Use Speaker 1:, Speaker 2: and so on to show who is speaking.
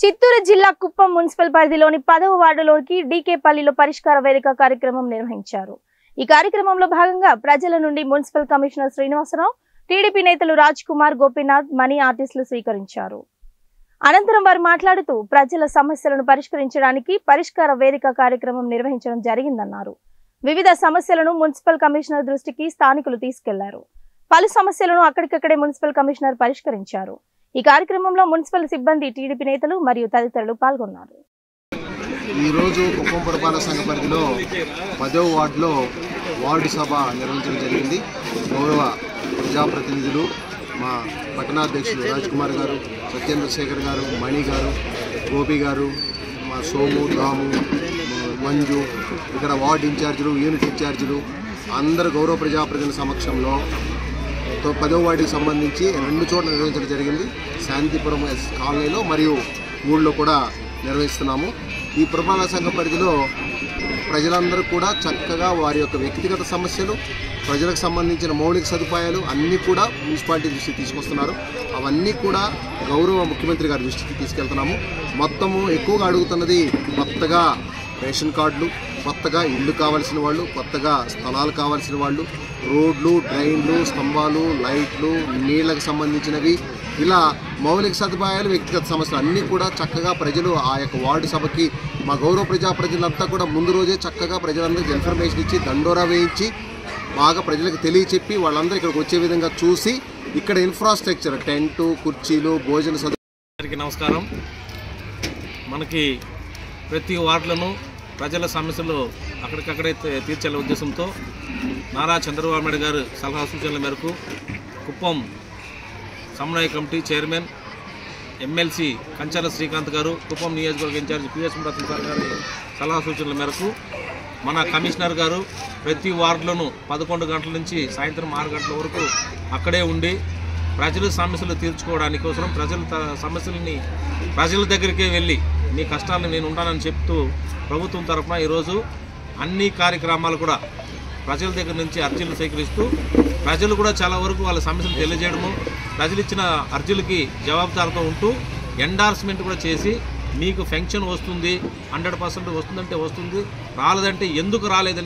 Speaker 1: చిత్తూరు జిల్లా కుప్పం మున్సిపల్ పరిధిలోని 10వ వార్డులోకి డీకేపల్లిలో పరిష్కార వేదిక కార్యక్రమం నిర్వహించారు. ఈ కార్యక్రమంలో భాగంగా ప్రజల నుండి మున్సిపల్ కమిషనర్ శ్రీనివాసరావు, టీడీపీ నేతలు రాజ్ కుమార్, గోపీనాథ్, మనీ ఆర్టిస్టులు స్వీకరించారు. అనంతరం వారు మాట్లాడుతూ ప్రజల సమస్యలను పరిష్కరించడానికి పరిష్కార వేదిక కార్యక్రమం నిర్వహించడం జరిగిందన్నారు. వివిధ సమస్యలను మున్సిపల్ కమిషనర్ దృష్టికి స్థానికులు తీసుకెళ్లారు. పలు సమస్యలను అక్కడికక్కడే మున్సిపల్ కమిషనర్ పరిష్కరించారు. ఈ కార్యక్రమంలో మున్సిపల్ సిబ్బంది, టీడీపీ నేతలు మరియు తదితరులు పాల్గొన్నారు.
Speaker 2: ఈ రోజు కుప్పం పురపాలక సంఘ పరిధిలో 10వ వార్డులో వార్డు సభ నిర్వహించడం జరిగింది. గౌరవ ప్రజాప్రతినిధులు, మా పట్టణాధ్యక్షులు రాజ్ కుమార్ గారు, సత్యేంద్రశేఖర్ గారు, మణి గారు, గోపి గారు, మా సోము, దాము, మంజు, ఇక్కడ వార్డు ఇన్ఛార్జీలు, యూనిట్ ఇన్ఛార్జీలు అందరు గౌరవ ప్రజాప్రతినిధుల సమక్షంలో 10వ వార్డుకి సంబంధించి 2 చోట్ల నిర్వహించడం జరిగింది. శాంతిపురం కాలనీలో మరియు ఊళ్ళో కూడా నిర్వహిస్తున్నాము. ఈ పురపాలక సంఘ పరిధిలో ప్రజలందరూ కూడా చక్కగా వారి యొక్క వ్యక్తిగత సమస్యలు, ప్రజలకు సంబంధించిన మౌలిక సదుపాయాలు అన్నీ కూడా మున్సిపాలిటీ దృష్టికి తీసుకొస్తున్నారు. అవన్నీ కూడా గౌరవ ముఖ్యమంత్రి గారి దృష్టికి తీసుకెళ్తున్నాము. మొత్తము ఎక్కువగా అడుగుతున్నది కొత్తగా రేషన్ కార్డులు, కొత్తగా ఇళ్ళు కావాల్సిన వాళ్ళు, కొత్తగా స్థలాలు కావాల్సిన వాళ్ళు, రోడ్లు, డ్రైన్లు, స్తంభాలు, లైట్లు, నీళ్లకు సంబంధించినవి, ఇలా మౌలిక సదుపాయాలు, వ్యక్తిగత సమస్యలు అన్నీ కూడా చక్కగా ప్రజలు ఆ యొక్క వార్డు సభకి మా గౌరవ ప్రజాప్రతినిధులంతా కూడా ముందు రోజే చక్కగా ప్రజలందరికీ ఇన్ఫర్మేషన్ ఇచ్చి దండోరా వేయించి బాగా ప్రజలకు తెలియచెప్పి వాళ్ళందరూ ఇక్కడికి వచ్చే విధంగా చూసి ఇక్కడ ఇన్ఫ్రాస్ట్రక్చర్, టెంటు, కుర్చీలు, భోజన
Speaker 3: సదుపాయానికి నమస్కారం. మనకి ప్రతి వార్డులను ప్రజల సమస్యలు అక్కడికక్కడే తీర్చాలనే ఉద్దేశంతో నారా చంద్రబాబు నాయుడు గారు సలహా సూచనల మేరకు కుప్పం సమన్వయ కమిటీ చైర్మన్ ఎమ్మెల్సీ కంచాల శ్రీకాంత్ గారు, కుప్పం నియోజకవర్గ ఇన్ఛార్జి పిఎస్ మురత్న సార్ గారి సలహా సూచనల మేరకు మన కమిషనర్ గారు ప్రతి వార్డులను 11 గంటల నుంచి సాయంత్రం 6 గంటల వరకు అక్కడే ఉండి ప్రజల సమస్యలు తీర్చుకోవడానికి కోసం సమస్యలని ప్రజల దగ్గరికే వెళ్ళి మీ కష్టాలను నేను ఉంటానని చెప్తూ ప్రభుత్వం తరఫున ఈరోజు అన్ని కార్యక్రమాలు కూడా ప్రజల దగ్గర నుంచి అర్జీలు సేకరిస్తూ ప్రజలు కూడా చాలా వరకు వాళ్ళ సమస్యలు తెలియజేయడము, ప్రజలు ఇచ్చిన అర్జీలకి జవాబుదారుతో ఉంటూ ఎండార్స్మెంట్ కూడా చేసి మీకు పెన్షన్ వస్తుంది, 100% వస్తుందంటే వస్తుంది, రాలేదంటే ఎందుకు రాలేదని